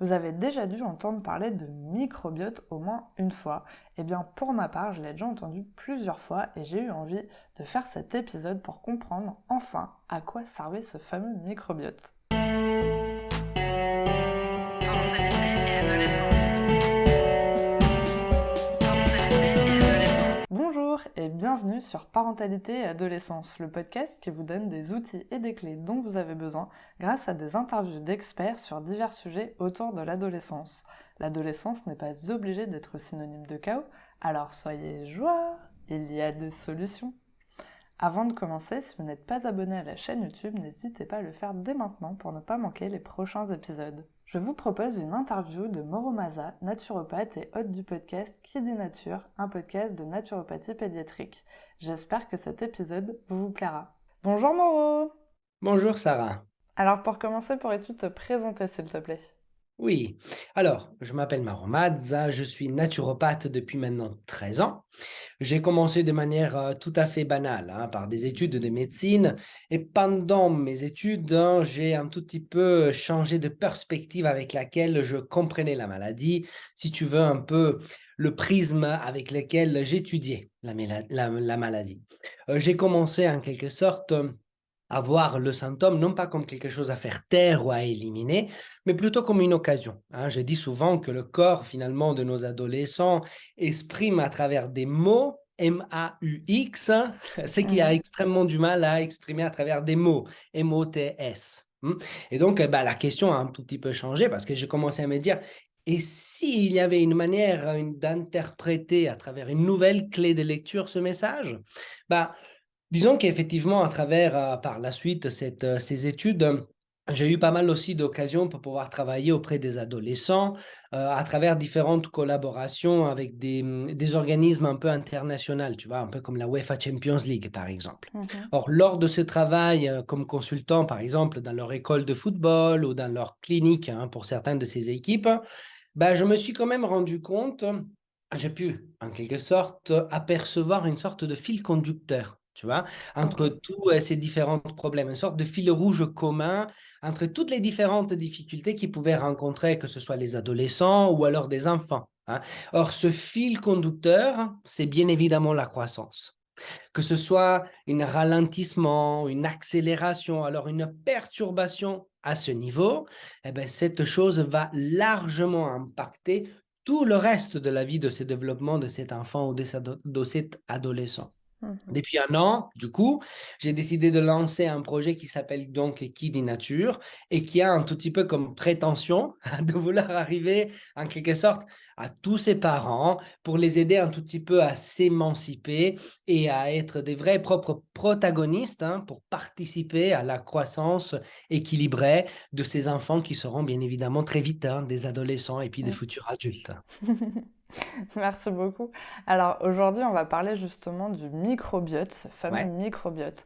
Vous avez déjà dû entendre parler de microbiote au moins une fois. Eh bien, pour ma part, je l'ai déjà entendu plusieurs fois et j'ai eu envie de faire cet épisode pour comprendre enfin à quoi servait ce fameux microbiote. Parentalité et adolescence. Parentalité et adolescence. Bonjour et bienvenue sur Parentalité et adolescence, le podcast qui vous donne des outils et des clés dont vous avez besoin grâce à des interviews d'experts sur divers sujets autour de l'adolescence. L'adolescence n'est pas obligée d'être synonyme de chaos, alors soyez joie, il y a des solutions. Avant de commencer, si vous n'êtes pas abonné à la chaîne YouTube, n'hésitez pas à le faire dès maintenant pour ne pas manquer les prochains épisodes. Je vous propose une interview de Moro Maza, naturopathe et hôte du podcast Qui dit Nature, un podcast de naturopathie pédiatrique. J'espère que cet épisode vous plaira. Bonjour Moro! Bonjour Sarah. Alors pour commencer, pourrais-tu te présenter s'il te plaît? Oui, alors je m'appelle Maro Mazza, je suis naturopathe depuis maintenant 13 ans. J'ai commencé de manière tout à fait banale, hein, par des études de médecine et pendant mes études, j'ai un tout petit peu changé de perspective avec laquelle je comprenais la maladie, si tu veux un peu le prisme avec lequel j'étudiais la maladie. J'ai commencé en quelque sorte à voir le symptôme non pas comme quelque chose à faire taire ou à éliminer, mais plutôt comme une occasion, hein. Je dis souvent que le corps finalement de nos adolescents exprime à travers des mots, M-A-U-X, ce qu'il a Mhm. extrêmement du mal à exprimer à travers des mots, M-O-T-S. Et donc, bah, la question a un tout petit peu changé parce que j'ai commencé à me dire, et s'il y avait une manière d'interpréter à travers une nouvelle clé de lecture ce message? Bah, disons qu'effectivement, à travers, par la suite, ces études, j'ai eu pas mal aussi d'occasions pour pouvoir travailler auprès des adolescents, à travers différentes collaborations avec des organismes un peu internationaux, tu vois? Un peu comme la UEFA Champions League, par exemple. Mhm. Or, lors de ce travail, comme consultant, par exemple, dans leur école de football ou dans leur clinique, hein, pour certaines de ces équipes, bah, je me suis quand même rendu compte, j'ai pu, en quelque sorte, apercevoir une sorte de fil conducteur, tu vois, Ok. entre tous ces différents problèmes, une sorte de fil rouge commun entre toutes les différentes difficultés qu'ils pouvaient rencontrer, que ce soit les adolescents ou alors des enfants, hein. Or, ce fil conducteur, c'est bien évidemment la croissance. Que ce soit un ralentissement, une accélération, alors une perturbation à ce niveau, eh ben, cette chose va largement impacter tout le reste de la vie de ce développement de cet enfant ou de cet adolescent. Mhm. Depuis un an, du coup, j'ai décidé de lancer un projet qui s'appelle donc Qui dit Nature et qui a un tout petit peu comme prétention de vouloir arriver en quelque sorte à tous ces parents pour les aider un tout petit peu à s'émanciper et à être des vrais propres protagonistes, hein, pour participer à la croissance équilibrée de ces enfants qui seront bien évidemment très vite, hein, des adolescents et puis des Mhm. futurs adultes. Merci beaucoup. Alors aujourd'hui, on va parler justement du microbiote, ce fameux Ouais. microbiote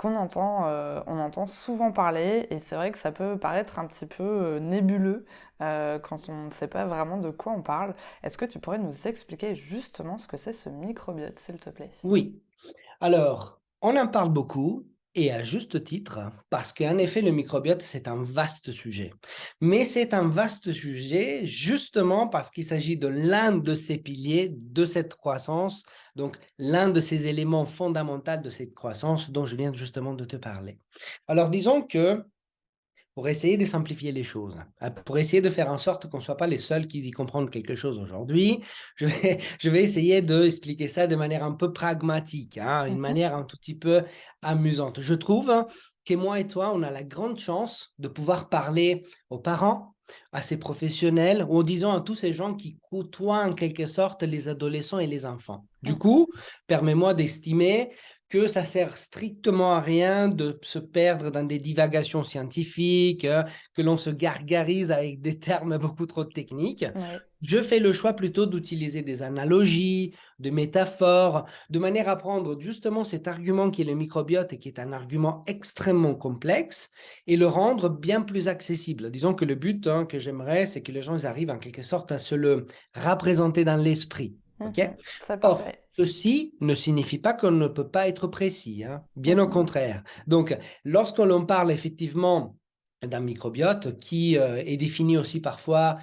on entend souvent parler et c'est vrai que ça peut paraître un petit peu nébuleux quand on ne sait pas vraiment de quoi on parle. Est-ce que tu pourrais nous expliquer justement ce que c'est ce microbiote, s'il te plaît? Oui. Alors, on en parle beaucoup et à juste titre, parce qu'en effet, le microbiote, c'est un vaste sujet. Mais c'est un vaste sujet justement parce qu'il s'agit de l'un de ces piliers de cette croissance, donc l'un de ces éléments fondamentaux de cette croissance dont je viens justement de te parler. Alors, disons que pour essayer de simplifier les choses, pour essayer de faire en sorte qu'on ne soit pas les seuls qui y comprennent quelque chose aujourd'hui, je vais essayer d'expliquer ça de manière un peu pragmatique, hein, une Mhm. manière un tout petit peu amusante. Je trouve, hein, que moi et toi, on a la grande chance de pouvoir parler aux parents, à ces professionnels, ou disons à tous ces gens qui côtoient en quelque sorte les adolescents et les enfants. Du Mhm. coup, permets-moi d'estimer que ça sert strictement à rien de se perdre dans des divagations scientifiques, que l'on se gargarise avec des termes beaucoup trop techniques. Oui. Je fais le choix plutôt d'utiliser des analogies, de métaphores, de manière à prendre justement cet argument qui est le microbiote et qui est un argument extrêmement complexe et le rendre bien plus accessible. Disons que le but, hein, que j'aimerais, c'est que les gens ils arrivent en quelque sorte à se le représenter dans l'esprit. OK? Mhm. C'est Or, parfait. ceci ne signifie pas qu'on ne peut pas être précis, hein, bien au Mhm. contraire. Donc, lorsque l'on parle effectivement d'un microbiote qui est défini aussi parfois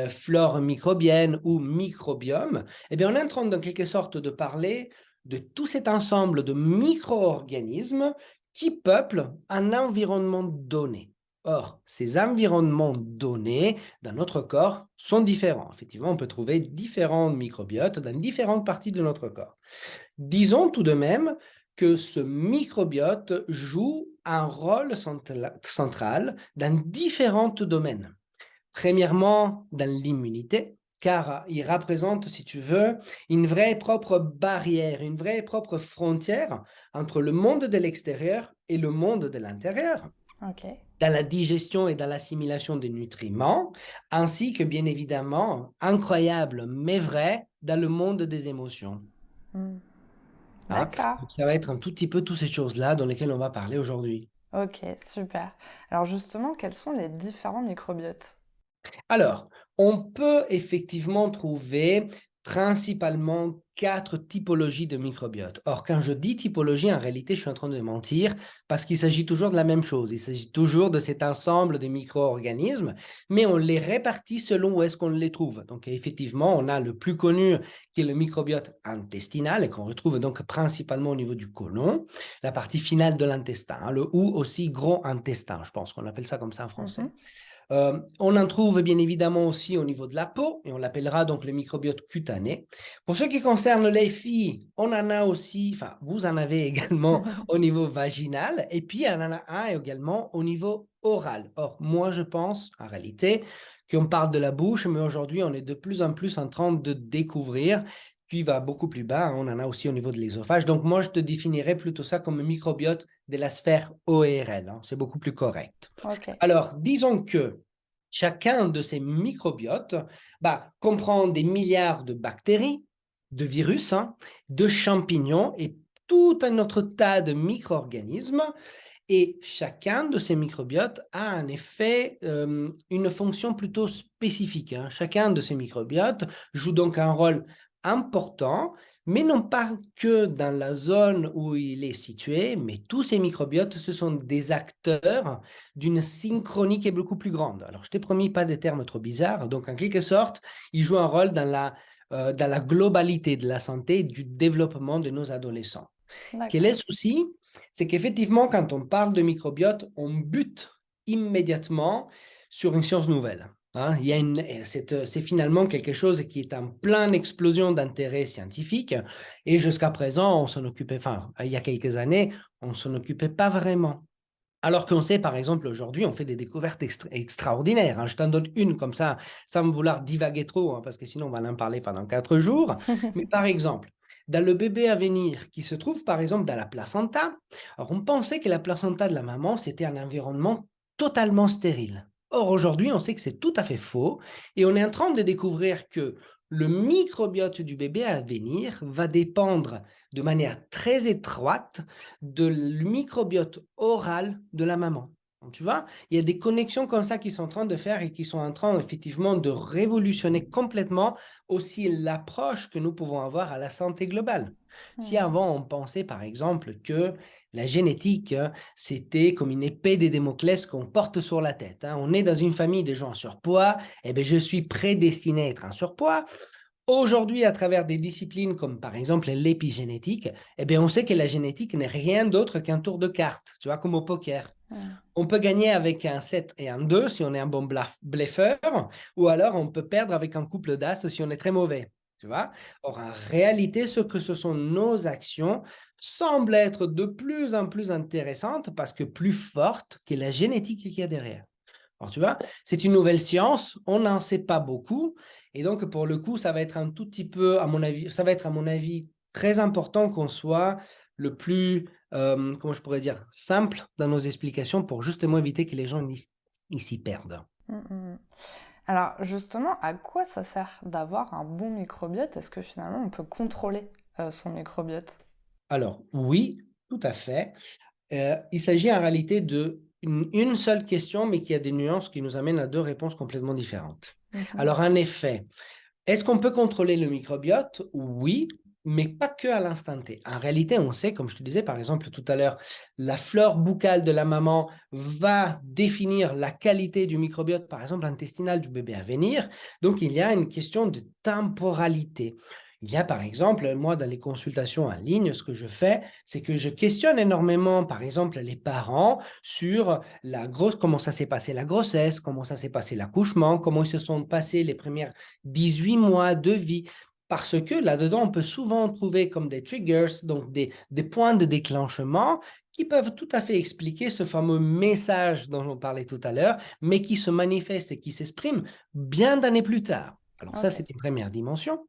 flore microbienne ou microbiome, eh bien, on est en train, en quelque sorte, de parler de tout cet ensemble de micro-organismes qui peuplent un environnement donné. Or, ces environnements donnés dans notre corps sont différents. Effectivement, on peut trouver différents microbiotes dans différentes parties de notre corps. Disons tout de même que ce microbiote joue un rôle central dans différents domaines. Premièrement, dans l'immunité, car il représente, si tu veux, une vraie propre barrière, une vraie propre frontière entre le monde de l'extérieur et le monde de l'intérieur, Ok. dans la digestion et dans l'assimilation des nutriments, ainsi que bien évidemment, incroyable mais vrai, dans le monde des émotions. Hmm. Hein. D'accord. Donc, ça va être un tout petit peu toutes ces choses-là dans lesquelles on va parler aujourd'hui. Ok, super. Alors justement, quels sont les différents microbiotes? Alors, on peut effectivement trouver principalement 4 typologies de microbiote. Or, quand je dis typologie, en réalité, je suis en train de mentir parce qu'il s'agit toujours de la même chose. Il s'agit toujours de cet ensemble de micro-organismes, mais on les répartit selon où est-ce qu'on les trouve. Donc, effectivement, on a le plus connu qui est le microbiote intestinal et qu'on retrouve donc principalement au niveau du côlon, la partie finale de l'intestin, hein, ou aussi gros intestin, je pense qu'on appelle ça comme ça en français. Mhm. On en trouve bien évidemment aussi au niveau de la peau, et on l'appellera donc le microbiote cutané. Pour ce qui concerne les filles, on en a aussi, enfin, vous en avez également au niveau vaginal, et puis on en a un également au niveau oral. Or, moi, je pense, en réalité, qu'on parle de la bouche, mais aujourd'hui, on est de plus en plus en train de découvrir, puis va beaucoup plus bas, hein, on en a aussi au niveau de l'œsophage. Donc, moi, je te définirais plutôt ça comme un microbiote de la sphère ORL, hein, c'est beaucoup plus correct. Ok. Alors, disons que chacun de ces microbiotes comprend des milliards de bactéries, de virus, hein, de champignons et tout un autre tas de micro-organismes. Et chacun de ces microbiotes a en effet une fonction plutôt spécifique, hein. Chacun de ces microbiotes joue donc un rôle important, mais non pas que dans la zone où il est situé, mais tous ces microbiotes, ce sont des acteurs d'une synchronie qui est beaucoup plus grande. Alors, je t'ai promis pas des termes trop bizarres, donc en quelque sorte, ils jouent un rôle dans la globalité de la santé et du développement de nos adolescents. Quel est D'accord. le souci? C'est qu'effectivement, quand on parle de microbiote, on bute immédiatement sur une science nouvelle, hein. C'est finalement quelque chose qui est en pleine explosion d'intérêt scientifique et jusqu'à présent, on s'en occupait, enfin, il y a quelques années, on ne s'en occupait pas vraiment. Alors qu'on sait, par exemple, aujourd'hui, on fait des découvertes extraordinaires, hein. Je t'en donne une comme ça, sans me vouloir divaguer trop, hein, parce que sinon on va en parler pendant 4 jours. Mais par exemple, dans le bébé à venir qui se trouve, par exemple, dans la placenta, alors on pensait que la placenta de la maman, c'était un environnement totalement stérile. Or, aujourd'hui, on sait que c'est tout à fait faux et on est en train de découvrir que le microbiote du bébé à venir va dépendre de manière très étroite de le microbiote oral de la maman. Donc, tu vois, il y a des connexions comme ça qui sont en train de faire et qui sont en train effectivement de révolutionner complètement aussi l'approche que nous pouvons avoir à la santé globale. Si Hmm. avant on pensait par exemple que la génétique, c'était comme une épée de Damoclès qu'on porte sur la tête, hein. On est dans une famille de gens en surpoids, et bien je suis prédestiné à être en surpoids. Aujourd'hui, à travers des disciplines comme par exemple l'épigénétique, eh bien, on sait que la génétique n'est rien d'autre qu'un tour de cartes, tu vois, comme au poker. Hmm. On peut gagner avec un 7 et un 2 si on est un bon bluffeur, ou alors on peut perdre avec un couple d'as si on est très mauvais. Tu vois? Or, en réalité, ce que ce sont nos actions semblent être de plus en plus intéressantes parce que plus fortes que la génétique qu'il y a derrière. Alors, tu vois, c'est une nouvelle science, on n'en sait pas beaucoup. Et donc, pour le coup, ça va être un tout petit peu, à mon avis, ça va être, à mon avis, très important qu'on soit le plus, comment je pourrais dire, simple dans nos explications pour justement éviter que les gens ils s'y perdent. Hmm, hmm. Alors justement, à quoi ça sert d'avoir un bon microbiote? Est-ce que finalement on peut contrôler son microbiote? Alors, oui, tout à fait. Il s'agit en réalité de une seule question, mais qui a des nuances qui nous amènent à deux réponses complètement différentes. Mhm. Alors, en effet, est-ce qu'on peut contrôler le microbiote? Oui, mais pas que à l'instant T. En réalité, on sait, comme je te disais par exemple tout à l'heure, la flore buccale de la maman va définir la qualité du microbiote, par exemple intestinal du bébé à venir. Donc, il y a une question de temporalité. Il y a par exemple, moi, dans les consultations en ligne, ce que je fais, c'est que je questionne énormément, par exemple, les parents sur comment ça s'est passé la grossesse, comment ça s'est passé l'accouchement, comment ils se sont passés les premières 18 mois de vie. Parce que là-dedans, on peut souvent trouver comme des triggers, donc des points de déclenchement qui peuvent tout à fait expliquer ce fameux message dont on parlait tout à l'heure, mais qui se manifeste et qui s'exprime bien d'années plus tard. Alors ça, Ok. c'est une première dimension.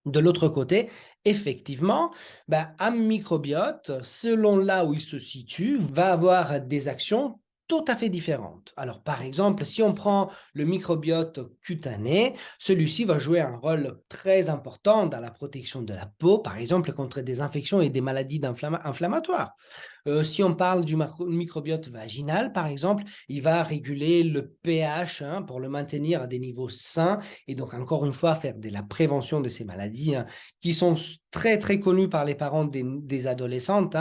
De l'autre côté, effectivement, un microbiote, selon là où il se situe, va avoir des actions tout à fait différentes. Alors, par exemple, si on prend le microbiote cutané, celui-ci va jouer un rôle très important dans la protection de la peau, par exemple contre des infections et des maladies inflammatoires. Si on parle du microbiote vaginal, par exemple, il va réguler le pH pour le maintenir à des niveaux sains et donc encore une fois faire de la prévention de ces maladies qui sont très très connues par les parents des adolescentes.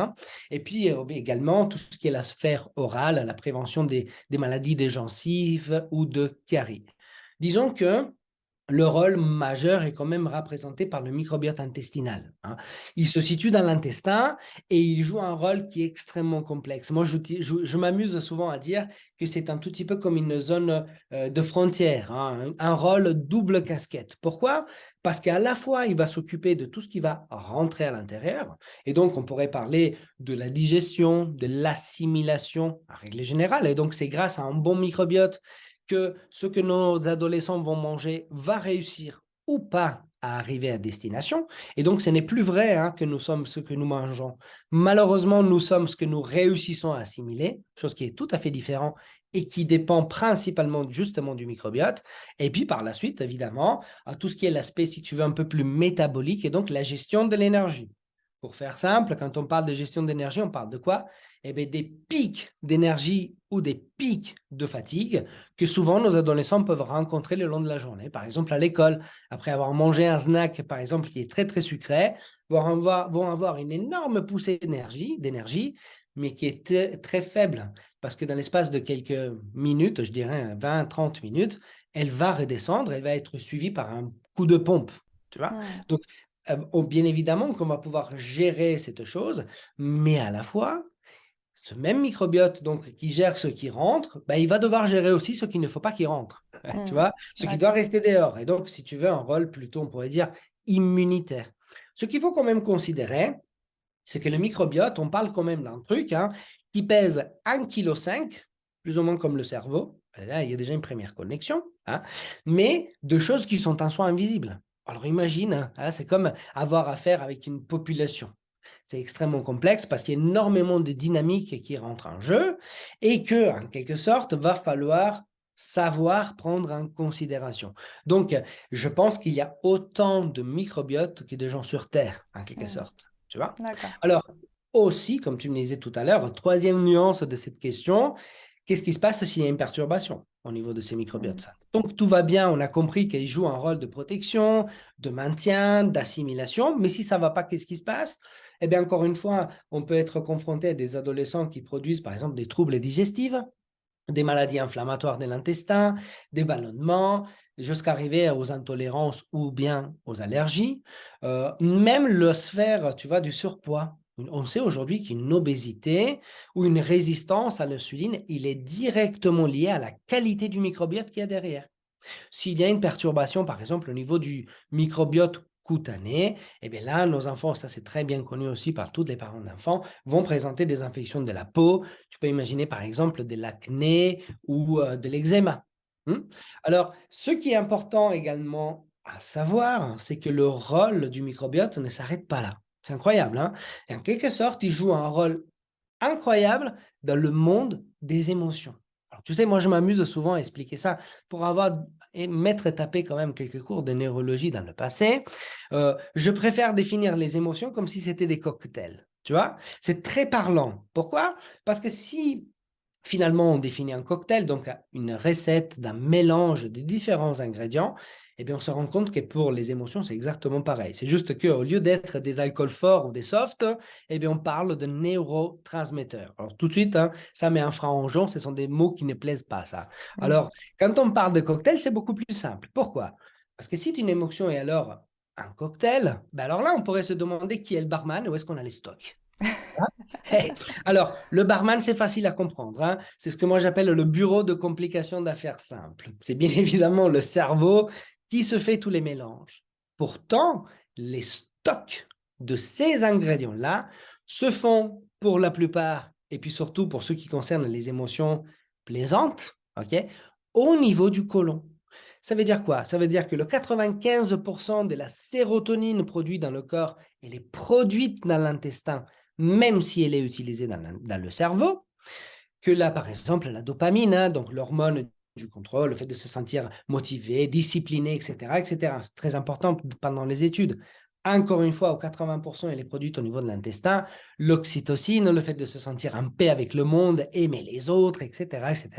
Et puis également tout ce qui est la sphère orale, la prévention des maladies des gencives ou de caries. Disons que le rôle majeur est quand même représenté par le microbiote intestinal. Il se situe dans l'intestin et il joue un rôle qui est extrêmement complexe. Moi, je m'amuse souvent à dire que c'est un tout petit peu comme une zone de frontière, un rôle double casquette. Pourquoi? Parce qu'à la fois, il va s'occuper de tout ce qui va rentrer à l'intérieur. Et donc, on pourrait parler de la digestion, de l'assimilation, en règle générale. Et donc, c'est grâce à un bon microbiote que ce que nos adolescents vont manger va réussir ou pas à arriver à destination. Et donc, ce n'est plus vrai que nous sommes ce que nous mangeons. Malheureusement, nous sommes ce que nous réussissons à assimiler, chose qui est tout à fait différente et qui dépend principalement justement du microbiote. Et puis, par la suite, évidemment, à tout ce qui est l'aspect, si tu veux, un peu plus métabolique et donc la gestion de l'énergie. Pour faire simple, quand on parle de gestion d'énergie, on parle de quoi? Eh bien, des pics d'énergie ou des pics de fatigue que souvent nos adolescents peuvent rencontrer le long de la journée. Par exemple, à l'école, après avoir mangé un snack, par exemple, qui est très, très sucré, vont avoir une énorme poussée d'énergie, mais qui est très faible. Parce que dans l'espace de quelques minutes, je dirais 20-30 minutes, elle va redescendre, elle va être suivie par un coup de pompe. Tu vois? Hmm. Donc, bien évidemment qu'on va pouvoir gérer cette chose, mais à la fois, ce même microbiote donc, qui gère ce qui rentre, il va devoir gérer aussi ce qu'il ne faut pas qu'il rentre, tu Hmm. vois, ce qui doit D'accord. rester dehors. Et donc, si tu veux, un rôle plutôt, on pourrait dire, immunitaire. Ce qu'il faut quand même considérer, c'est que le microbiote, on parle quand même d'un truc qui pèse 1,5 kg, plus ou moins comme le cerveau. Là, il y a déjà une première connexion, mais de choses qui sont en soi invisibles. Alors imagine, c'est comme avoir affaire avec une population. C'est extrêmement complexe parce qu'il y a énormément de dynamiques qui rentrent en jeu et que, en quelque sorte, va falloir savoir prendre en considération. Donc, je pense qu'il y a autant de microbiotes que de gens sur Terre, en quelque Hmm. sorte. Tu vois? D'accord. Alors, aussi, comme tu me disais tout à l'heure, troisième nuance de cette question, qu'est-ce qui se passe s'il y a une perturbation au niveau de ces Hmm. microbiotes? Donc, tout va bien, on a compris qu'ils jouent un rôle de protection, de maintien, d'assimilation, mais si ça ne va pas, qu'est-ce qui se passe? Eh bien, encore une fois, on peut être confronté à des adolescents qui produisent, par exemple, des troubles digestifs, des maladies inflammatoires de l'intestin, des ballonnements, jusqu'à arriver aux intolérances ou bien aux allergies. Même la sphère, tu vois, du surpoids. On sait aujourd'hui qu'une obésité ou une résistance à l'insuline, il est directement lié à la qualité du microbiote qu'il y a derrière. S'il y a une perturbation, par exemple, au niveau du microbiote cutané, eh bien là, nos enfants, ça c'est très bien connu aussi par tous les parents d'enfants, vont présenter des infections de la peau. Tu peux imaginer par exemple de l'acné ou de l'eczéma. Hmm. Alors, ce qui est important également à savoir, c'est que le rôle du microbiote ne s'arrête pas là. C'est incroyable, hein? Et en quelque sorte, il joue un rôle incroyable dans le monde des émotions. Alors, tu sais, moi, je m'amuse souvent à expliquer ça pour avoir et m'être tapé quand même quelques cours de neurologie dans le passé. Je préfère définir les émotions comme si c'était des cocktails. Tu vois? C'est très parlant. Pourquoi? Parce que si Finalement, on définit un cocktail, donc une recette d'un mélange de différents ingrédients. Et bien, on se rend compte que pour les émotions, c'est exactement pareil. C'est juste qu'au lieu d'être des alcools forts ou des softs, eh bien, on parle de neurotransmetteurs. Alors, tout de suite, ça met un frein en jeu. Ce sont des mots qui ne plaisent pas, ça. Mm. Alors, quand on parle de cocktail, c'est beaucoup plus simple. Pourquoi? Parce que si une émotion est alors un cocktail, ben alors là, on pourrait se demander qui est le barman, où est-ce qu'on a les stocks. Hey. Alors, le barman, c'est facile à comprendre, hein. C'est ce que moi j'appelle le bureau de complications d'affaires simples. C'est bien évidemment le cerveau qui se fait tous les mélanges. Pourtant, les stocks de ces ingrédients-là se font pour la plupart, et puis surtout pour ceux qui concernent les émotions plaisantes, ok, au niveau du côlon. Ça veut dire quoi? Ça veut dire que le 95% de la sérotonine produite dans le corps, elle est produite dans l'intestin, même si elle est utilisée dans le cerveau, que là, par exemple, la dopamine, donc l'hormone du contrôle, le fait de se sentir motivé, discipliné, etc., etc. C'est très important pendant les études. Encore une fois, au 80%, elle est produite au niveau de l'intestin. L'oxytocine, le fait de se sentir en paix avec le monde, aimer les autres, etc., etc.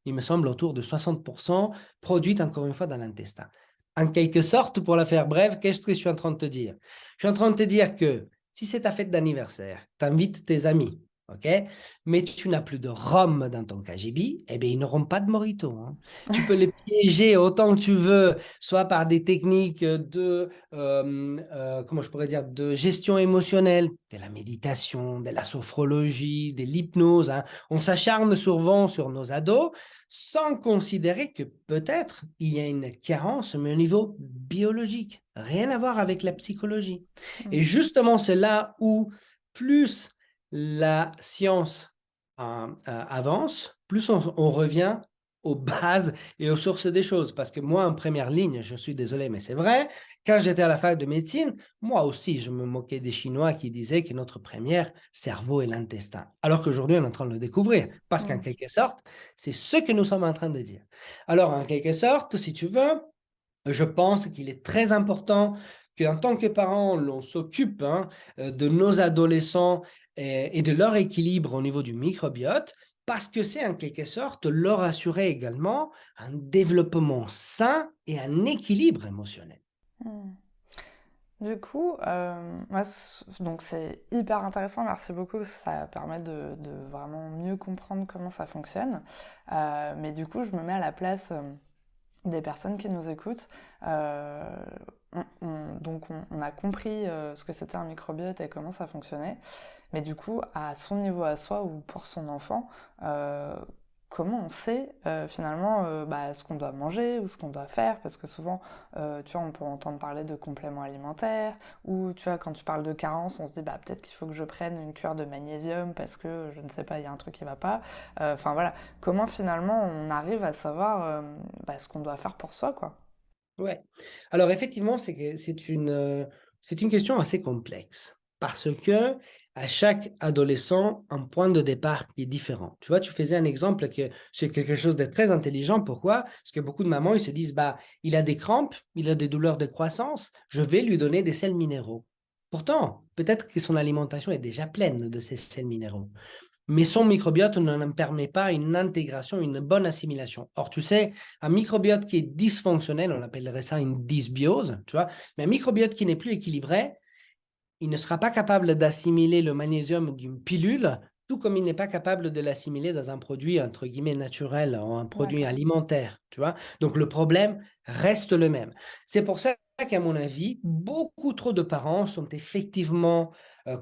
Il me semble autour de 60% produite encore une fois dans l'intestin. En quelque sorte, pour la faire brève, qu'est-ce que je suis en train de te dire? Je suis en train de te dire que si c'est ta fête d'anniversaire, tu invites tes amis, ok? Mais tu n'as plus de rhum dans ton KGB, eh bien, ils n'auront pas de mojito, hein. Tu peux les piéger autant que tu veux, soit par des techniques comment je pourrais dire, de gestion émotionnelle, de la méditation, de la sophrologie, de l'hypnose, hein. On s'acharne souvent sur nos ados sans considérer que peut-être il y a une carence, mais au niveau biologique, rien à voir avec la psychologie. Et Mm. justement, c'est là où plus la science avance, plus on revient aux bases et aux sources des choses. Parce que moi, en première ligne, je suis désolé, mais c'est vrai, quand j'étais à la fac de médecine, moi aussi, je me moquais des Chinois qui disaient que notre première cerveau est l'intestin. Alors qu'aujourd'hui, on est en train de le découvrir. Parce qu'en Mm. quelque sorte, c'est ce que nous sommes en train de dire. Alors, en quelque sorte, si tu veux, je pense qu'il est très important qu'en tant que parents, l'on s'occupe de nos adolescents et de leur équilibre au niveau du microbiote, parce que c'est en quelque sorte leur assurer également un développement sain et un équilibre émotionnel. Mm. Du coup, moi, donc c'est hyper intéressant, merci beaucoup, ça permet de vraiment mieux comprendre comment ça fonctionne. Mais du coup, je me mets à la place des personnes qui nous écoutent. Donc on a compris ce que c'était un microbiote et comment ça fonctionnait. Mais du coup, à son niveau à soi ou pour son enfant, comment on sait finalement ce qu'on doit manger ou ce qu'on doit faire? Parce que souvent, tu vois, on peut entendre parler de compléments alimentaires, ou tu vois, quand tu parles de carence, on se dit peut-être qu'il faut que je prenne une cure de magnésium parce que je ne sais pas, il y a un truc qui va pas. Enfin voilà, comment finalement on arrive à savoir ce qu'on doit faire pour soi, quoi. Ouais. Alors effectivement, c'est une question assez complexe parce que à chaque adolescent, un point de départ qui est différent. Tu vois, tu faisais un exemple que c'est quelque chose de très intelligent. Pourquoi? Parce que beaucoup de mamans, ils se disent, il a des crampes, il a des douleurs de croissance, je vais lui donner des sels minéraux. Pourtant, peut-être que son alimentation est déjà pleine de ces sels minéraux, mais son microbiote ne permet pas une intégration, une bonne assimilation. Or, tu sais, un microbiote qui est dysfonctionnel, on appellerait ça une dysbiose, tu vois, mais un microbiote qui n'est plus équilibré, il ne sera pas capable d'assimiler le magnésium d'une pilule, tout comme il n'est pas capable de l'assimiler dans un produit, entre guillemets, naturel, ou un produit D'accord. alimentaire, tu vois. Donc, le problème reste le même. C'est pour ça qu'à mon avis, beaucoup trop de parents sont effectivement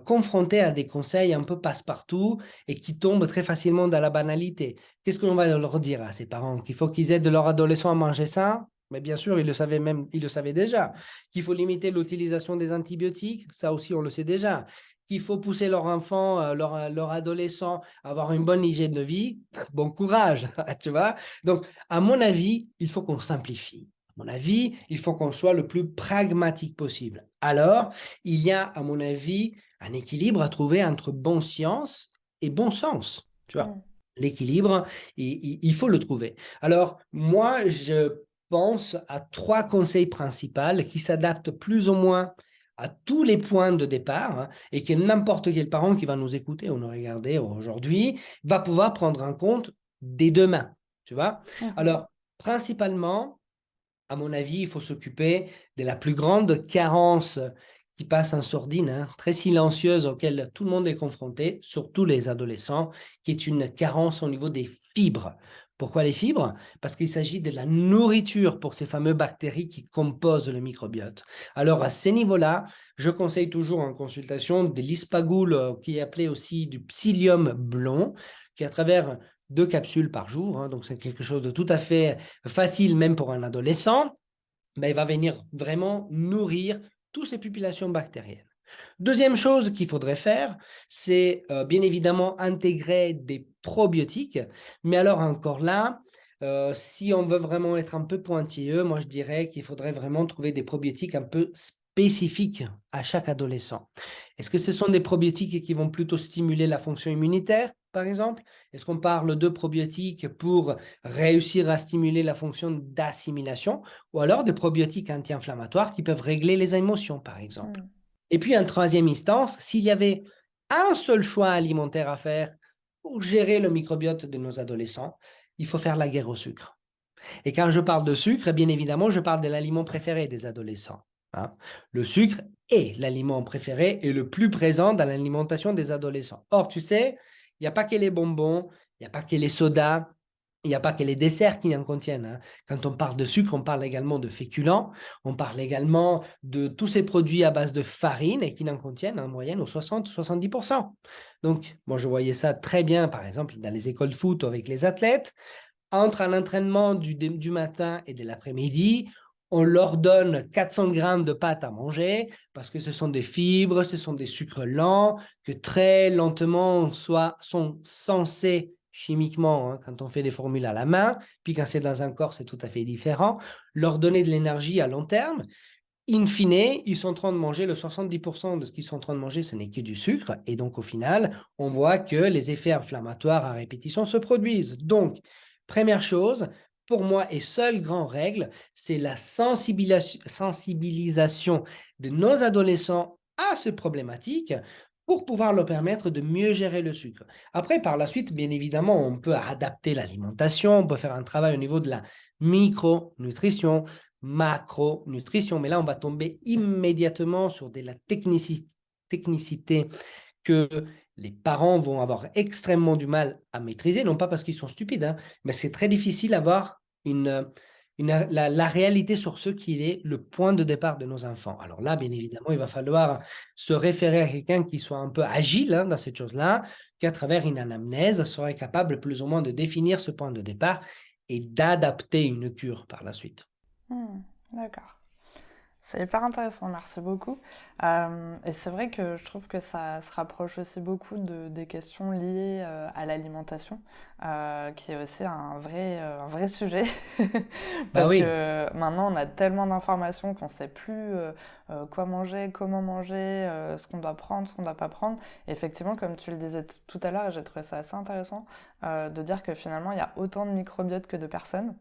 confrontés à des conseils un peu passe-partout et qui tombent très facilement dans la banalité. Qu'est-ce qu'on va leur dire à ces parents? Qu'il faut qu'ils aident leur adolescent à manger sain? Mais bien sûr, ils le savaient déjà. Qu'il faut limiter l'utilisation des antibiotiques, ça aussi on le sait déjà. Qu'il faut pousser leur enfant, leur adolescent à avoir une bonne hygiène de vie, bon courage, tu vois. Donc, à mon avis, il faut qu'on simplifie. À mon avis, il faut qu'on soit le plus pragmatique possible. Alors, il y a, à mon avis, un équilibre à trouver entre bon science et bon sens, tu vois. Mm. L'équilibre, il faut le trouver. Alors, moi, je pense à trois conseils principaux qui s'adaptent plus ou moins à tous les points de départ, hein, et que n'importe quel parent qui va nous écouter ou nous regarder aujourd'hui va pouvoir prendre en compte dès demain, tu vois. Mhm. Alors, principalement, à mon avis, il faut s'occuper de la plus grande carence qui passe en sourdine, hein, très silencieuse, auquel tout le monde est confronté, surtout les adolescents, qui est une carence au niveau des fibres. Pourquoi les fibres? Parce qu'il s'agit de la nourriture pour ces fameuses bactéries qui composent le microbiote. Alors, à ces niveaux-là, je conseille toujours en consultation de l'ispagoule, qui est appelé aussi du psyllium blond, qui à travers 2 capsules par jour, hein, donc c'est quelque chose de tout à fait facile même pour un adolescent, ben, il va venir vraiment nourrir toutes ces populations bactériennes. Deuxième chose qu'il faudrait faire, c'est bien évidemment intégrer des probiotiques, mais alors encore là, si on veut vraiment être un peu pointilleux, moi je dirais qu'il faudrait vraiment trouver des probiotiques un peu spécifiques à chaque adolescent. Est-ce que ce sont des probiotiques qui vont plutôt stimuler la fonction immunitaire, par exemple? Est-ce qu'on parle de probiotiques pour réussir à stimuler la fonction d'assimilation, ou alors des probiotiques anti-inflammatoires qui peuvent régler les émotions, par exemple? Mm. Et puis, en troisième instance, s'il y avait un seul choix alimentaire à faire pour gérer le microbiote de nos adolescents, il faut faire la guerre au sucre. Et quand je parle de sucre, bien évidemment, je parle de l'aliment préféré des adolescents, hein. Le sucre est l'aliment préféré et le plus présent dans l'alimentation des adolescents. Or, tu sais, il n'y a pas que les bonbons, il n'y a pas que les sodas, il n'y a pas que les desserts qui en contiennent, hein. Quand on parle de sucre, on parle également de féculents, on parle également de tous ces produits à base de farine et qui en contiennent en moyenne aux 60-70%. Donc, moi, je voyais ça très bien, par exemple, dans les écoles de foot avec les athlètes. Entre un entraînement du matin et de l'après-midi, on leur donne 400 grammes de pâtes à manger parce que ce sont des fibres, ce sont des sucres lents que très lentement sont censés chimiquement, hein, quand on fait des formules à la main, puis quand c'est dans un corps, c'est tout à fait différent, leur donner de l'énergie à long terme. In fine, ils sont en train de manger le 70% de ce qu'ils sont en train de manger, ce n'est que du sucre. Et donc, au final, on voit que les effets inflammatoires à répétition se produisent. Donc, première chose, pour moi, et seule grande règle, c'est la sensibilisation de nos adolescents à ces problématiques pour pouvoir leur permettre de mieux gérer le sucre. Après, par la suite, bien évidemment, on peut adapter l'alimentation, on peut faire un travail au niveau de la micronutrition, macronutrition. Mais là, on va tomber immédiatement sur de la technicité que les parents vont avoir extrêmement du mal à maîtriser, non pas parce qu'ils sont stupides, hein, mais c'est très difficile d'avoir la réalité sur ce qui est le point de départ de nos enfants. Alors là, bien évidemment, il va falloir se référer à quelqu'un qui soit un peu agile, hein, dans cette chose-là, qui à travers une anamnèse serait capable plus ou moins de définir ce point de départ et d'adapter une cure par la suite. Mm. D'accord. C'est hyper intéressant, merci beaucoup. Et c'est vrai que je trouve que ça se rapproche aussi beaucoup des questions liées à l'alimentation, qui est aussi un vrai sujet. Bah Parce oui, que maintenant, on a tellement d'informations qu'on ne sait plus quoi manger, comment manger, ce qu'on doit prendre, ce qu'on ne doit pas prendre. Et effectivement, comme tu le disais tout à l'heure, et j'ai trouvé ça assez intéressant, de dire que finalement, il y a autant de microbiotes que de personnes.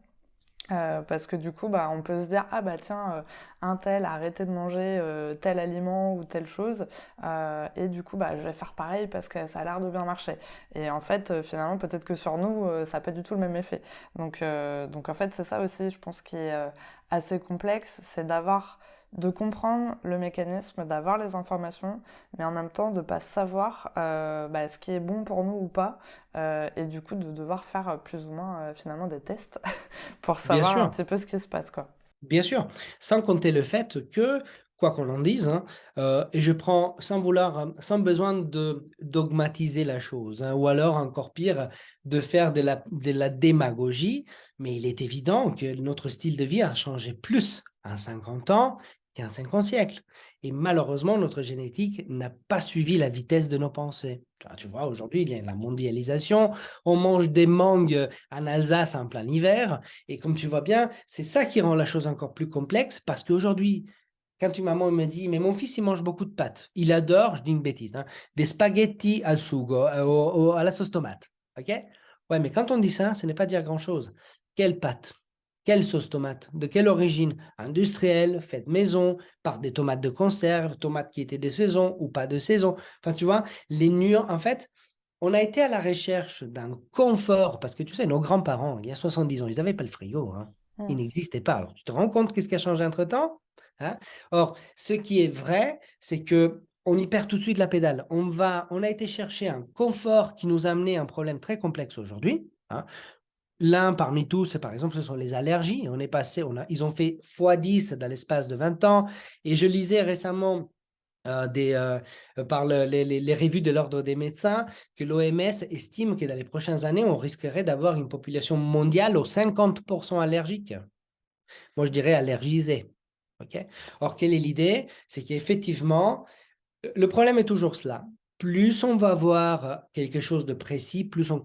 Parce que du coup, bah, on peut se dire, ah bah tiens, un tel a arrêté de manger tel aliment ou telle chose, et du coup, bah, je vais faire pareil parce que ça a l'air de bien marcher. Et en fait, finalement, peut-être que sur nous, ça n'a pas du tout le même effet. Donc en fait, c'est ça aussi, je pense, qui est assez complexe, c'est de comprendre le mécanisme, d'avoir les informations, mais en même temps de ne pas savoir bah, ce qui est bon pour nous ou pas, et du coup de devoir faire plus ou moins finalement des tests pour bien savoir un sûr. petit peu ce qui se passe, quoi. Bien sûr, sans compter le fait que, quoi qu'on en dise, hein, et je prends sans vouloir, sans besoin de dogmatiser la chose, hein, ou alors encore pire, de faire de la démagogie, mais il est évident que notre style de vie a changé plus en 50 ans qu'en 50 siècles. Et malheureusement, notre génétique n'a pas suivi la vitesse de nos pensées. Tu vois, aujourd'hui, il y a la mondialisation, on mange des mangues en Alsace en plein hiver, et comme tu vois bien, c'est ça qui rend la chose encore plus complexe parce qu'aujourd'hui, quand une maman me dit, mais mon fils, il mange beaucoup de pâtes, il adore, je dis une bêtise, hein, des spaghettis al sugo, à la sauce tomate. OK? Ouais, mais quand on dit ça, ce n'est pas dire grand-chose. Quelle pâte? Quelle sauce tomate? De quelle origine? Industrielle, faite maison, par des tomates de conserve, tomates qui étaient de saison ou pas de saison. Enfin, tu vois, les nuances. En fait, on a été à la recherche d'un confort, parce que tu sais, nos grands-parents, il y a 70 ans, ils n'avaient pas le frigo, hein. Il Mm. n'existait pas. Alors, tu te rends compte qu'est-ce qui a changé entre-temps, hein? Or, ce qui est vrai, c'est que on y perd tout de suite la pédale. On a été chercher un confort qui nous a amené un problème très complexe aujourd'hui, hein. L'un parmi tous, par exemple, ce sont les allergies. Ils ont fait x10 dans l'espace de 20 ans. Et je lisais récemment par les revues de l'Ordre des médecins que l'OMS estime que dans les prochaines années, on risquerait d'avoir une population mondiale aux 50% allergique. Moi, je dirais allergisée. OK? Or, quelle est l'idée? C'est qu'effectivement, le problème est toujours cela. Plus on va voir quelque chose de précis, plus on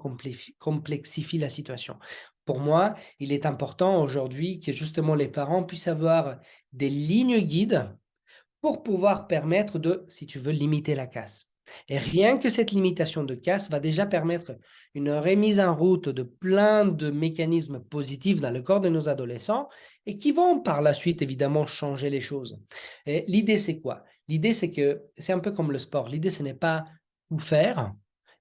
complexifie la situation. Pour moi, il est important aujourd'hui que justement les parents puissent avoir des lignes guides pour pouvoir permettre de, si tu veux, limiter la casse. Et rien que cette limitation de casse va déjà permettre une remise en route de plein de mécanismes positifs dans le corps de nos adolescents et qui vont par la suite évidemment changer les choses. Et l'idée, c'est quoi? L'idée, c'est que c'est un peu comme le sport. L'idée, ce n'est pas tout faire.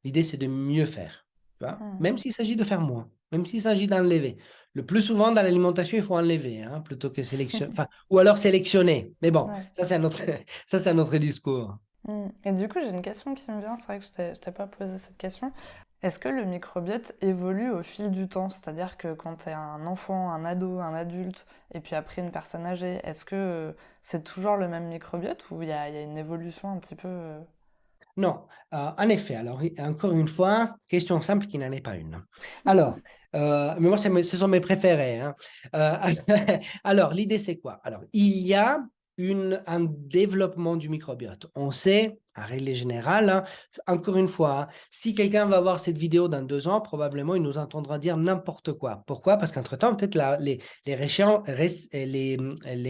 L'idée, c'est de mieux faire. Tu vois? Mm. Même s'il s'agit de faire moins, même s'il s'agit d'enlever. Le plus souvent, dans l'alimentation, il faut enlever, hein, plutôt que sélectionner. Enfin, ou alors sélectionner. Mais bon, Ouais. ça, c'est un autre, ça, c'est un autre discours. Mm. Et du coup, j'ai une question qui me vient, c'est vrai que je t'ai pas posé cette question. Est-ce que le microbiote évolue au fil du temps? C'est-à-dire que quand tu es un enfant, un ado, un adulte, et puis après une personne âgée, est-ce que c'est toujours le même microbiote ou il y a une évolution un petit peu Non, en effet. Alors, encore une fois, question simple qui n'en est pas une. Alors, mais moi, ce sont mes préférés, hein. Euh, alors, l'idée, c'est quoi? Alors, il y a un développement du microbiote. On sait, en règle générale, hein, encore une fois, hein, si quelqu'un va voir cette vidéo dans 2 ans, probablement, il nous entendra dire n'importe quoi. Pourquoi? Parce qu'entre-temps, peut-être les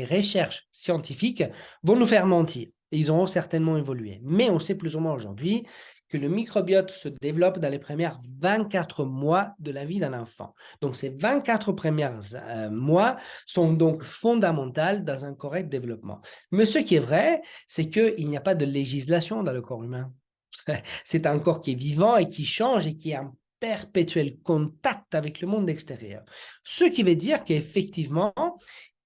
recherches scientifiques vont nous faire mentir. Et ils auront certainement évolué. Mais on sait plus ou moins aujourd'hui que le microbiote se développe dans les premières 24 mois de la vie d'un enfant. Donc, ces 24 premiers mois sont donc fondamentaux dans un correct développement. Mais ce qui est vrai, c'est qu'il n'y a pas de législation dans le corps humain. C'est un corps qui est vivant et qui change et qui est en perpétuel contact avec le monde extérieur. Ce qui veut dire qu'effectivement,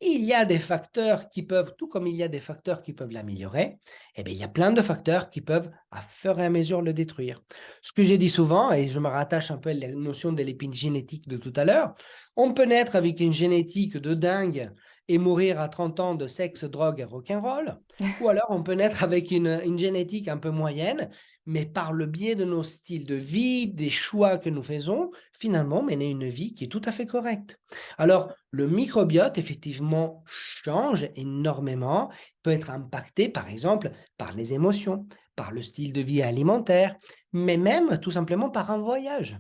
il y a des facteurs qui peuvent, tout comme il y a des facteurs qui peuvent l'améliorer, eh bien, il y a plein de facteurs qui peuvent, à fur et à mesure, le détruire. Ce que j'ai dit souvent, et je me rattache un peu à la notion de l'épigénétique de tout à l'heure, on peut naître avec une génétique de dingue et mourir à 30 ans de sexe, drogue et rock'n'roll, ou alors on peut naître avec une génétique un peu moyenne, mais par le biais de nos styles de vie, des choix que nous faisons, finalement mener une vie qui est tout à fait correcte. Alors, le microbiote, effectivement, change énormément, peut être impacté, par exemple, par les émotions, par le style de vie alimentaire, mais même tout simplement par un voyage.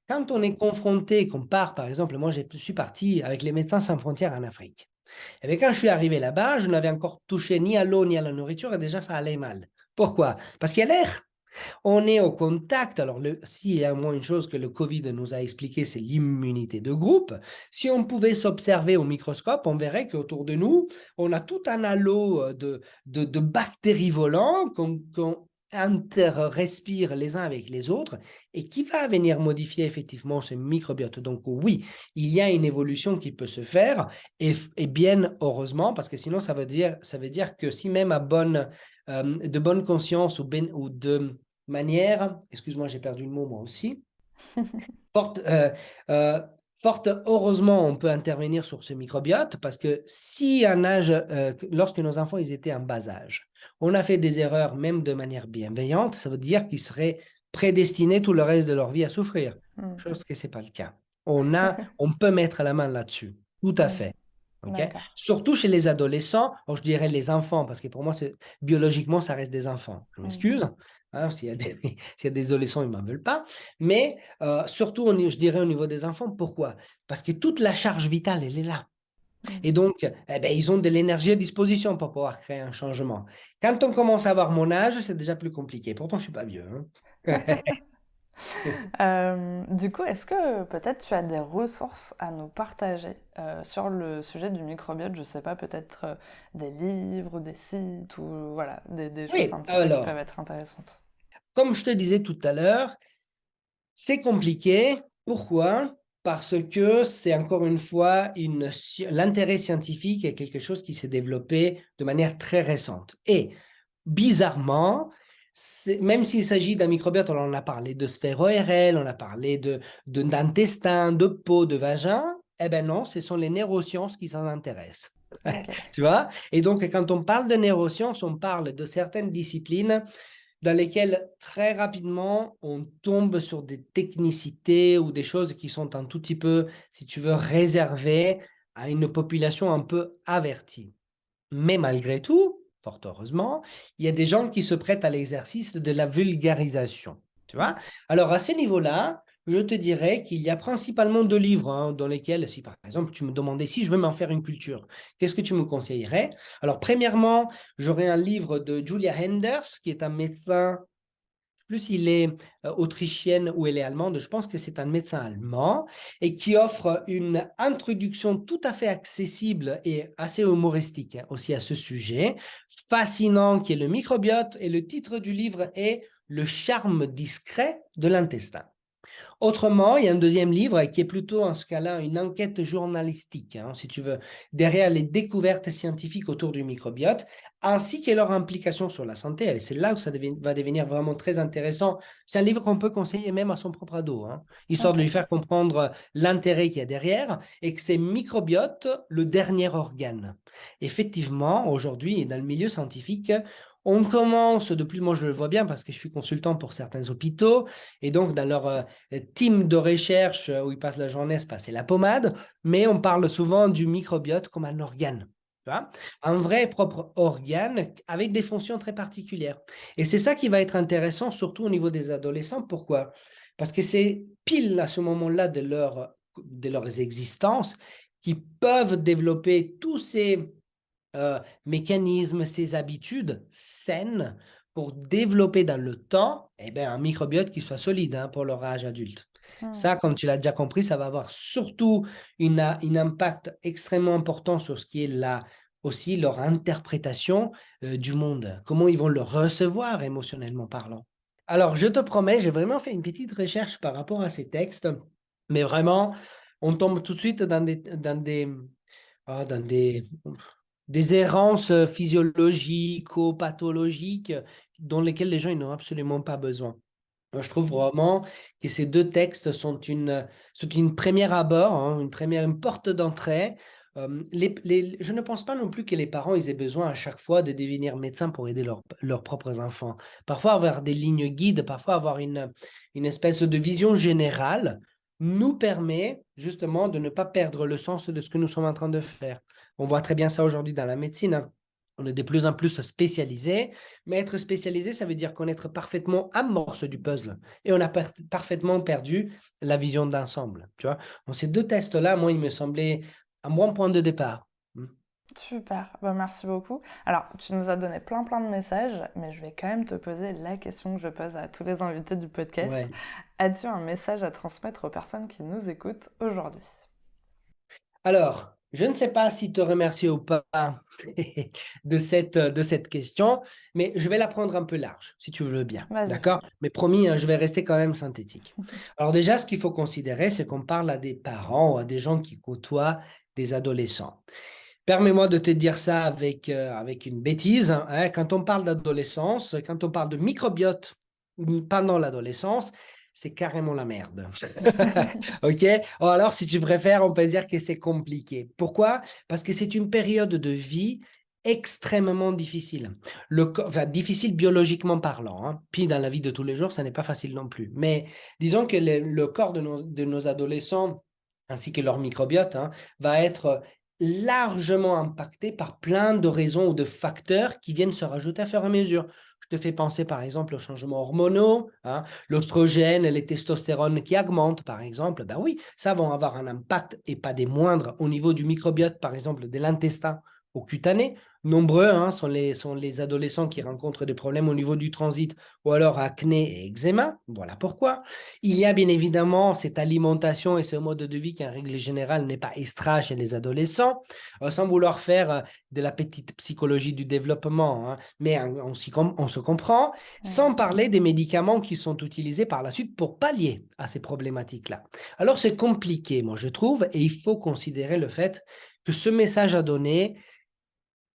Quand on est confronté, qu'on part, par exemple, moi je suis parti avec les Médecins Sans Frontières en Afrique. Et bien, quand je suis arrivé là-bas, je n'avais encore touché ni à l'eau ni à la nourriture et déjà ça allait mal. Pourquoi? Parce qu'il y a l'air. On est au contact. Alors, s'il y a au moins une chose que le Covid nous a expliqué, c'est l'immunité de groupe. Si on pouvait s'observer au microscope, on verrait qu'autour de nous, on a tout un halo de bactéries volantes qu'on interrespire les uns avec les autres et qui va venir modifier effectivement ce microbiote. Donc oui, il y a une évolution qui peut se faire et bien heureusement parce que sinon ça veut dire que si même de bonne conscience ou de manière, excuse-moi, j'ai perdu le mot moi aussi, forte, forte, heureusement, on peut intervenir sur ce microbiote parce que si à un âge, lorsque nos enfants ils étaient en bas âge, on a fait des erreurs même de manière bienveillante, ça veut dire qu'ils seraient prédestinés tout le reste de leur vie à souffrir, Mm. chose que ce n'est pas le cas. On peut mettre la main là-dessus, tout à Mm. fait. Okay. D'accord. Surtout chez les adolescents, je dirais les enfants, parce que pour moi, biologiquement, ça reste des enfants. Je Mm. m'excuse, hein, s'il y a des adolescents, ils ne m'en veulent pas. Mais surtout, je dirais au niveau des enfants, pourquoi? Parce que toute la charge vitale, elle est là. Mm. Et donc, eh ben, ils ont de l'énergie à disposition pour pouvoir créer un changement. Quand on commence à avoir mon âge, c'est déjà plus compliqué. Pourtant, je ne suis pas vieux, hein. Du coup, est-ce que peut-être tu as des ressources à nous partager sur le sujet du microbiote? Je sais pas, peut-être des livres, des sites ou voilà, des choses Oui, un petit peu qui peuvent alors, être intéressantes. comme je te disais tout à l'heure, c'est compliqué. Pourquoi? Parce que c'est encore une fois l'intérêt scientifique est quelque chose qui s'est développé de manière très récente. Et bizarrement, même s'il s'agit d'un microbiote, on en a parlé de sphère ORL, on a parlé d'intestin, de peau, de vagin, eh ben non, ce sont les neurosciences qui s'en intéressent. Ok. Tu vois? Et donc, quand on parle de neurosciences, on parle de certaines disciplines dans lesquelles très rapidement on tombe sur des technicités ou des choses qui sont un tout petit peu, si tu veux, réservées à une population un peu avertie. Mais malgré tout, fort heureusement, il y a des gens qui se prêtent à l'exercice de la vulgarisation. Tu vois? Alors, à ce niveau-là, je te dirais qu'il y a principalement deux livres dans lesquels, si par exemple tu me demandais si je veux m'en faire une culture, qu'est-ce que tu me conseillerais? Alors, premièrement, j'aurais un livre de Julia Henders, qui est un médecin plus s'il est autrichienne ou elle est allemande, je pense que c'est un médecin allemand et qui offre une introduction tout à fait accessible et assez humoristique aussi à ce sujet, fascinant qui est le microbiote et le titre du livre est Le charme discret de l'intestin. Autrement, il y a un deuxième livre qui est plutôt, en ce cas-là, une enquête journalistique, si tu veux, derrière les découvertes scientifiques autour du microbiote, ainsi que leur implication sur la santé. Et c'est là où ça va devenir vraiment très intéressant. C'est un livre qu'on peut conseiller même à son propre ado, histoire Ok. de lui faire comprendre l'intérêt qu'il y a derrière et que c'est microbiote le dernier organe. Effectivement, aujourd'hui, dans le milieu scientifique, on commence de plus, moi je le vois bien parce que je suis consultant pour certains hôpitaux, et donc dans leur team de recherche où ils passent la journée à se passer la pommade, mais on parle souvent du microbiote comme un organe. Tu vois? Un vrai et propre organe avec des fonctions très particulières. Et c'est ça qui va être intéressant, surtout au niveau des adolescents. Pourquoi? Parce que c'est pile à ce moment-là de leurs existences qui peuvent développer tous ces mécanismes, ces habitudes saines pour développer dans le temps un microbiote qui soit solide pour leur âge adulte. Hmm. Ça, comme tu l'as déjà compris, ça va avoir surtout un impact extrêmement important sur ce qui est aussi leur interprétation du monde, comment ils vont le recevoir émotionnellement parlant. Alors, je te promets, j'ai vraiment fait une petite recherche par rapport à ces textes, mais vraiment, on tombe tout de suite dans des errances physiologico-pathologiques dont lesquelles les gens ils n'ont absolument pas besoin. Moi, je trouve vraiment que ces deux textes sont une première abord, une porte d'entrée. Je ne pense pas non plus que les parents ils aient besoin à chaque fois de devenir médecins pour aider leurs propres enfants. Parfois, avoir des lignes guides, parfois avoir une espèce de vision générale nous permet justement de ne pas perdre le sens de ce que nous sommes en train de faire. On voit très bien ça aujourd'hui dans la médecine. On est de plus en plus spécialisé, mais être spécialisé, ça veut dire connaître parfaitement un morceau du puzzle. Et on a parfaitement perdu la vision d'ensemble. Tu vois? Donc, ces deux tests-là, moi, il me semblaient un bon point de départ. Super, bah, merci beaucoup. Alors, tu nous as donné plein de messages, mais je vais quand même te poser la question que je pose à tous les invités du podcast. Ouais. As-tu un message à transmettre aux personnes qui nous écoutent aujourd'hui? Alors, je ne sais pas si te remercier ou pas de cette question, mais je vais la prendre un peu large, si tu veux le bien. Vas-y. D'accord? Mais promis, je vais rester quand même synthétique. Alors déjà, ce qu'il faut considérer, c'est qu'on parle à des parents ou à des gens qui côtoient des adolescents. Permets-moi de te dire ça avec une bêtise, quand on parle d'adolescence, quand on parle de microbiote pendant l'adolescence, c'est carrément la merde. OK? Ou alors, si tu préfères, on peut dire que c'est compliqué. Pourquoi? Parce que c'est une période de vie extrêmement difficile. Enfin, difficile biologiquement parlant, Puis dans la vie de tous les jours, ça n'est pas facile non plus. Mais disons que le corps de nos adolescents, ainsi que leur microbiote, va être largement impacté par plein de raisons ou de facteurs qui viennent se rajouter à fur et à mesure. Je te fais penser par exemple aux changements hormonaux, l'oestrogène, les testostérones qui augmentent, par exemple, ben oui, ça va avoir un impact et pas des moindres au niveau du microbiote, par exemple, de l'intestin ou cutanées. Nombreux sont les adolescents qui rencontrent des problèmes au niveau du transit ou alors acné et eczéma. Voilà pourquoi. Il y a bien évidemment cette alimentation et ce mode de vie qui, en règle générale, n'est pas extra chez les adolescents, sans vouloir faire de la petite psychologie du développement, hein, mais on se comprend, sans parler des médicaments qui sont utilisés par la suite pour pallier à ces problématiques-là. Alors c'est compliqué, moi je trouve, et il faut considérer le fait que ce message à donner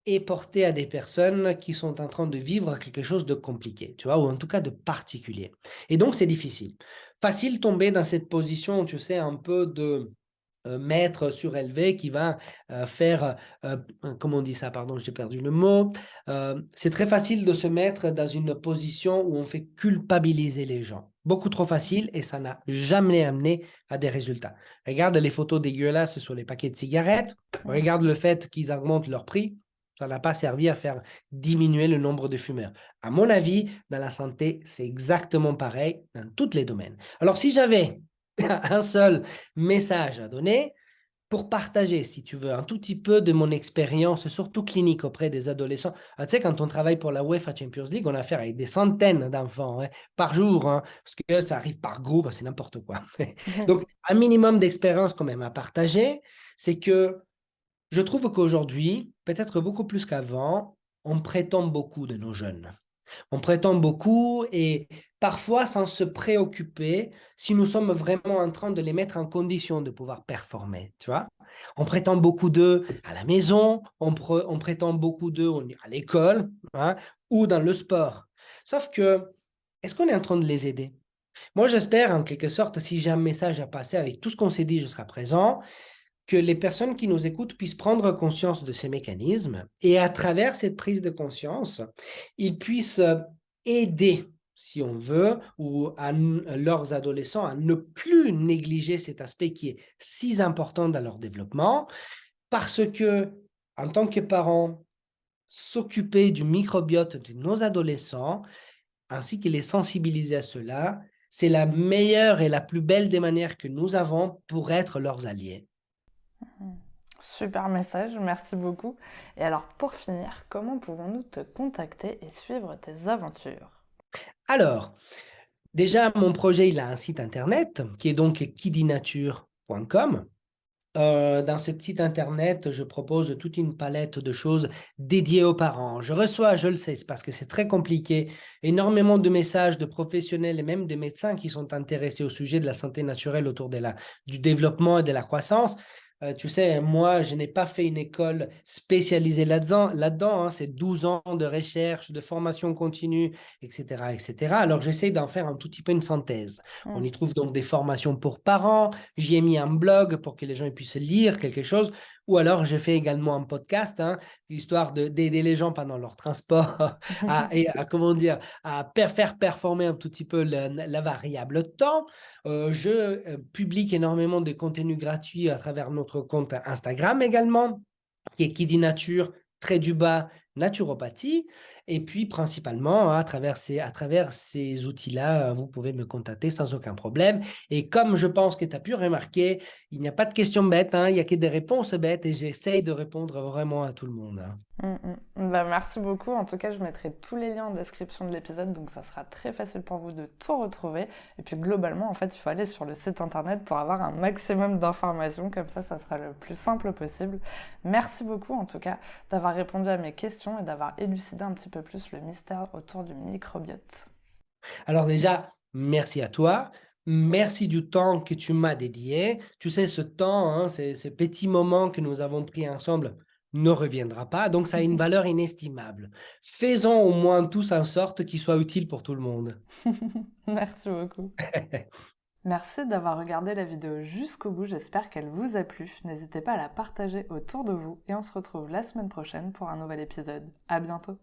est porté à des personnes qui sont en train de vivre quelque chose de compliqué, tu vois, ou en tout cas de particulier. Et donc c'est difficile. Facile tomber dans cette position, tu sais, un peu de maître surélevé qui va faire, comment on dit ça, pardon, j'ai perdu le mot. C'est très facile de se mettre dans une position où on fait culpabiliser les gens. Beaucoup trop facile et ça n'a jamais amené à des résultats. Regarde les photos dégueulasses sur les paquets de cigarettes, regarde le fait qu'ils augmentent leur prix. Ça n'a pas servi à faire diminuer le nombre de fumeurs. À mon avis, dans la santé, c'est exactement pareil dans tous les domaines. Alors, si j'avais un seul message à donner pour partager, si tu veux, un tout petit peu de mon expérience, surtout clinique auprès des adolescents. Ah, tu sais, quand on travaille pour la UEFA Champions League, on a affaire avec des centaines d'enfants par jour, parce que ça arrive par groupe, c'est n'importe quoi. Donc, un minimum d'expérience quand même à partager, c'est que je trouve qu'aujourd'hui, peut-être beaucoup plus qu'avant, on prétend beaucoup de nos jeunes. On prétend beaucoup et parfois sans se préoccuper si nous sommes vraiment en train de les mettre en condition de pouvoir performer, tu vois. On prétend beaucoup d'eux à la maison, on prétend beaucoup d'eux à l'école, hein, ou dans le sport. Sauf que, est-ce qu'on est en train de les aider? Moi, j'espère en quelque sorte, si j'ai un message à passer avec tout ce qu'on s'est dit jusqu'à présent, que les personnes qui nous écoutent puissent prendre conscience de ces mécanismes et à travers cette prise de conscience, ils puissent aider, si on veut, ou leurs adolescents à ne plus négliger cet aspect qui est si important dans leur développement, parce que, en tant que parents, s'occuper du microbiote de nos adolescents, ainsi que les sensibiliser à cela, c'est la meilleure et la plus belle des manières que nous avons pour être leurs alliés. Super message, merci beaucoup. Et alors pour finir, comment pouvons-nous te contacter et suivre tes aventures? Alors, déjà, mon projet, il a un site internet qui est donc kidinature.com. Dans ce site internet, je propose toute une palette de choses dédiées aux parents. Je reçois, je le sais, c'est parce que c'est très compliqué, énormément de messages de professionnels et même de médecins qui sont intéressés au sujet de la santé naturelle autour du développement et de la croissance. Tu sais, moi, je n'ai pas fait une école spécialisée là-dedans, hein. C'est 12 ans de recherche, de formation continue, etc., etc. Alors, j'essaie d'en faire un tout petit peu une synthèse. On y trouve donc des formations pour parents. J'y ai mis un blog pour que les gens puissent lire quelque chose. Ou alors, j'ai fait également un podcast, histoire d'aider les gens pendant leur transport comment dire, faire performer un tout petit peu la variable temps. Je publie énormément de contenu gratuit à travers notre compte Instagram également, qui est qui dit nature, trait du bas, naturopathie. Et puis, principalement, à travers ces outils-là, vous pouvez me contacter sans aucun problème. Et comme je pense que tu as pu remarquer, il n'y a pas de questions bêtes, il n'y a que des réponses bêtes et j'essaye de répondre vraiment à tout le monde. Bah, merci beaucoup. En tout cas, je mettrai tous les liens en description de l'épisode, donc ça sera très facile pour vous de tout retrouver. Et puis globalement, en fait, il faut aller sur le site internet pour avoir un maximum d'informations, comme ça sera le plus simple possible. Merci beaucoup, en tout cas, d'avoir répondu à mes questions et d'avoir élucidé un petit peu plus le mystère autour du microbiote. Alors déjà, merci à toi. Merci du temps que tu m'as dédié. Tu sais, ce temps, ce petit moment que nous avons pris ensemble ne reviendra pas, donc ça a une valeur inestimable. Faisons au moins tous en sorte qu'il soit utile pour tout le monde. Merci beaucoup. Merci d'avoir regardé la vidéo jusqu'au bout, j'espère qu'elle vous a plu. N'hésitez pas à la partager autour de vous et on se retrouve la semaine prochaine pour un nouvel épisode. À bientôt.